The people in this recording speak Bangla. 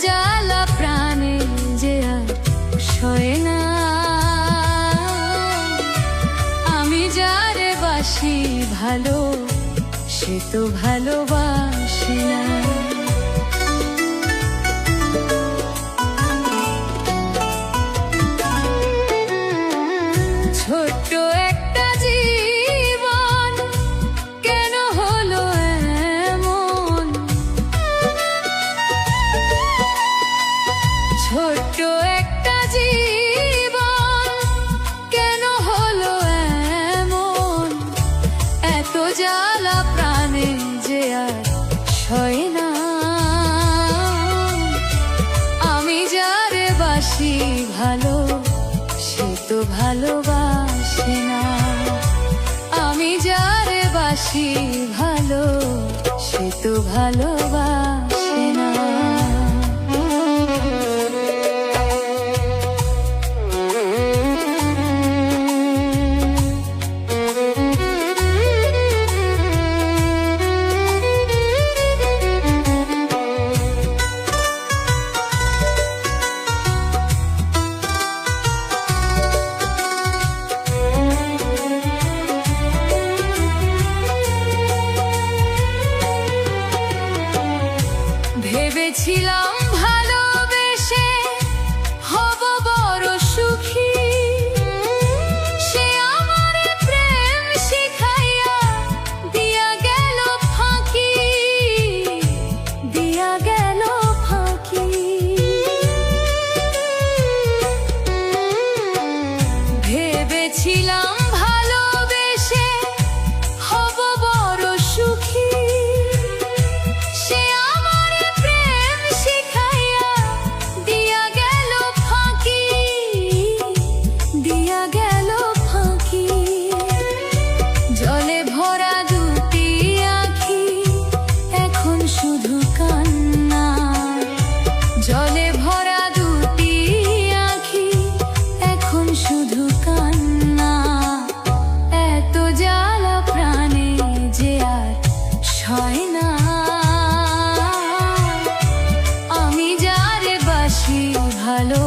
জ্বালা প্রাণে যে আর সয় না। আমি যারে বাসি ভালো, সে তো ভালোবাসে না। ছোট্ট একটা জীবন কেন হলো এমন, ছোট্ট একটা জীবন কেন হলো এমন, এত জ্বালা প্রাণে যে আর সয় না। আমি যারে বাসি ভালো, সে তো ভালোবাসে না। আমি যারে বাসি ভালো, সে তো ভালোবাসে না। ভেবেছিলাম ভালোবেসে হব বড় সুখী, সে আমার প্রেম শিখাইয়া দিয়া গেল ফাঁকি, দিয়া গেল ফাঁকি। ভেবেছিলাম ভালোবেসে হব বড় সুখী, সে জলে ভরা দুটি আঁখি এখন শুধু কান্না, জলে ভরা দুটি আঁখি এখন শুধু কান্না। এত জ্বালা প্রাণে যে আর সয় না। আমি যারে বাসি ভালো,